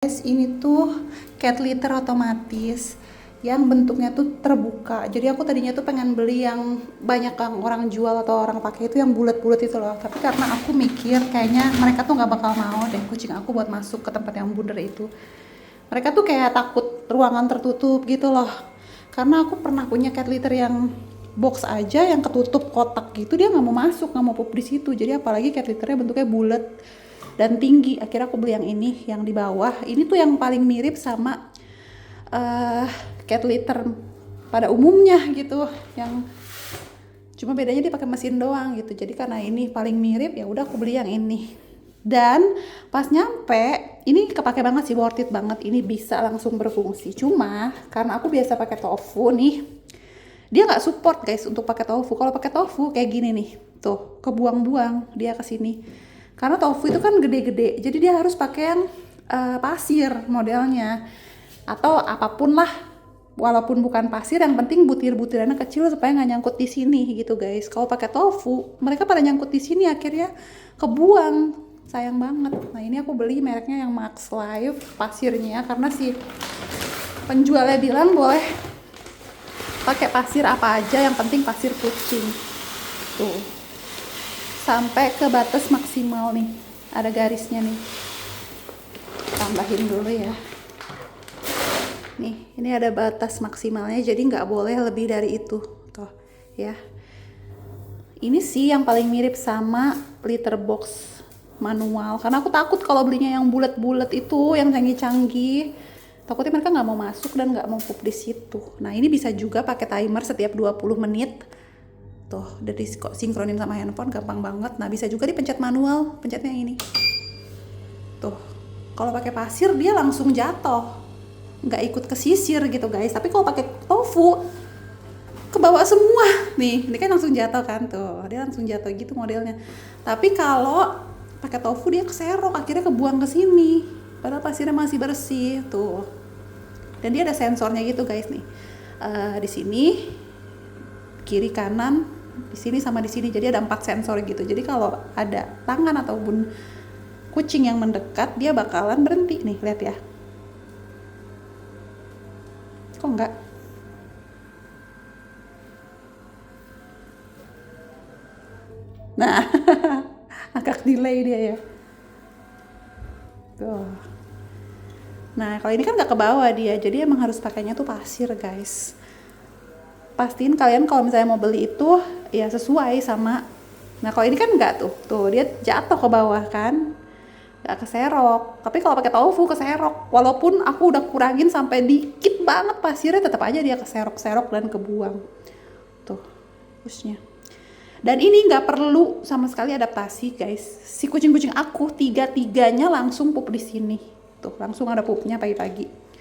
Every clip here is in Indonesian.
Guys, ini tuh cat litter otomatis yang bentuknya tuh terbuka. Jadi aku tadinya tuh pengen beli yang banyak yang orang jual atau orang pakai itu yang bulat-bulat itu loh. Tapi karena aku mikir kayaknya mereka tuh nggak bakal mau deh kucing aku buat masuk ke tempat yang bundar itu. Mereka tuh kayak takut ruangan tertutup gitu loh. Karena aku pernah punya cat litter yang box aja yang ketutup kotak gitu, dia nggak mau masuk, nggak mau pup di situ. Jadi apalagi cat litternya bentuknya bulat dan tinggi. Akhirnya aku beli yang ini, yang di bawah. Ini tuh yang paling mirip sama cat litter pada umumnya gitu, yang cuma bedanya dia pakai mesin doang gitu. Jadi karena ini paling mirip, ya udah aku beli yang ini. Dan pas nyampe, ini kepake banget sih, worth it banget. Ini bisa langsung berfungsi. Cuma karena aku biasa pakai tofu nih, dia nggak support guys untuk pakai tofu. Kalau pakai tofu kayak gini nih, tuh kebuang-buang dia ke sini. Karena tofu itu kan gede-gede, jadi dia harus pakai yang pasir modelnya atau apapun lah, walaupun bukan pasir, yang penting butir-butirannya kecil supaya nggak nyangkut di sini gitu guys. Kalau pakai tofu, mereka pada nyangkut di sini, akhirnya kebuang, sayang banget. Nah ini aku beli mereknya yang Max Life pasirnya, karena si penjualnya bilang boleh pakai pasir apa aja, yang penting pasir kucing. Tuh sampai ke batas maksimal nih, ada garisnya nih, tambahin dulu ya. Nih ini ada batas maksimalnya, jadi nggak boleh lebih dari itu toh ya. Ini sih yang paling mirip sama litter box manual, karena aku takut kalau belinya yang bulat-bulat itu, yang canggih-canggih, takutnya mereka nggak mau masuk dan nggak mau pup di situ. Nah ini bisa juga pakai timer setiap 20 menit. Tuh, udah sinkronin sama handphone, gampang banget. Nah, bisa juga dipencet manual, pencetnya ini. Tuh, kalau pakai pasir dia langsung jatuh, nggak ikut kesisir gitu guys. Tapi kalau pakai tofu, ke bawah semua. Nih, ini kan langsung jatuh kan tuh, dia langsung jatuh gitu modelnya. Tapi kalau pakai tofu dia keserok, akhirnya kebuang ke sini. Padahal pasirnya masih bersih tuh. Dan dia ada sensornya gitu guys nih. Di sini, kiri kanan, di sini sama di sini, jadi ada 4 sensor gitu. Jadi kalau ada tangan ataupun kucing yang mendekat, dia bakalan berhenti nih, lihat ya. Kok enggak? Nah agak delay dia ya tuh. Nah kalau ini kan nggak ke bawah dia, jadi emang harus pakainya tuh pasir guys. Pastiin kalian kalau misalnya mau beli itu ya sesuai sama. Nah kalau ini kan enggak tuh dia jatuh ke bawah kan, nggak keserok. Tapi kalau pakai tofu keserok, walaupun aku udah kurangin sampai dikit banget pasirnya, tetap aja dia keserok-serok dan kebuang tuh pushnya. Dan ini nggak perlu sama sekali adaptasi guys, si kucing-kucing aku tiga-tiganya langsung pup di sini tuh, langsung ada pupnya pagi-pagi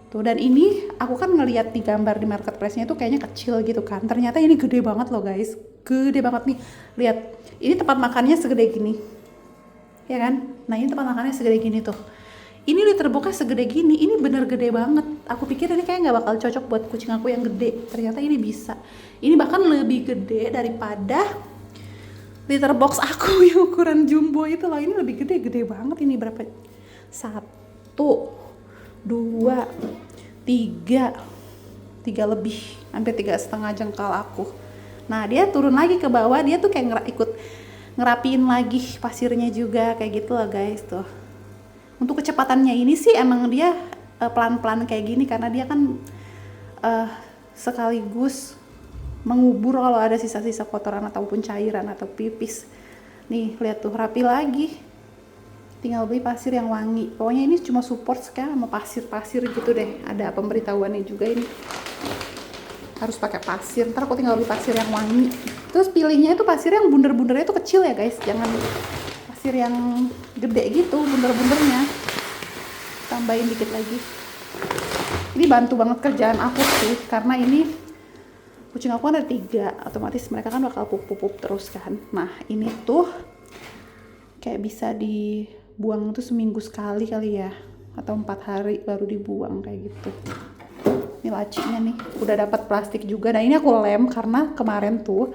tuh. Dan ini aku kan ngeliat di gambar di marketplace-nya itu kayaknya kecil gitu kan, ternyata ini gede banget loh guys, gede banget nih. Lihat, ini tempat makannya segede gini ya kan. Nah ini tempat makannya segede gini tuh, ini liter boxnya segede gini, ini bener gede banget. Aku pikir ini kayak nggak bakal cocok buat kucing aku yang gede, ternyata ini bisa. Ini bahkan lebih gede daripada liter box aku yang ukuran jumbo itu loh. Ini lebih gede banget. Ini berapa? 1, 2, 3 lebih, hampir 3,5 jengkal aku. Nah dia turun lagi ke bawah, dia tuh kayak ikut ngerapiin lagi pasirnya juga kayak gitu loh guys tuh. Untuk kecepatannya ini sih emang dia pelan-pelan kayak gini, karena dia kan sekaligus mengubur kalau ada sisa-sisa kotoran ataupun cairan atau pipis. Nih lihat tuh, rapi lagi. Tinggal beli pasir yang wangi. Pokoknya ini cuma support sekarang sama pasir-pasir gitu deh. Ada pemberitahuannya juga ini, harus pakai pasir. Ntar aku tinggal beli pasir yang wangi. Terus pilihnya itu pasir yang bunder-bundernya itu kecil ya guys, jangan pasir yang gede gitu bunder-bundernya. Tambahin dikit lagi. Ini bantu banget kerjaan aku sih, karena ini kucing aku kan ada 3, otomatis mereka kan bakal pup-pup terus kan. Nah ini tuh kayak bisa dibuang tuh seminggu sekali kali ya, atau 4 hari baru dibuang kayak gitu. Ini lacinya nih udah dapat plastik juga. Nah ini aku lem karena kemarin tuh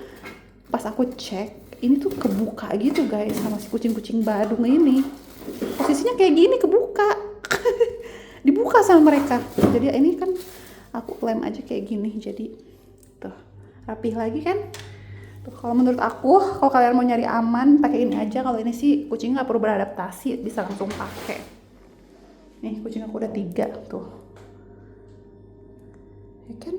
pas aku cek ini tuh kebuka gitu guys sama si kucing-kucing Badung ini. Posisinya kayak gini kebuka. dibuka sama mereka. Jadi ini kan aku lem aja kayak gini, jadi tuh rapih lagi kan. Tuh, kalau menurut aku, kalau kalian mau nyari aman pakai ini aja. Kalau ini sih kucing nggak perlu beradaptasi, bisa langsung pakai. Nih kucing aku udah 3 tuh, ya kan.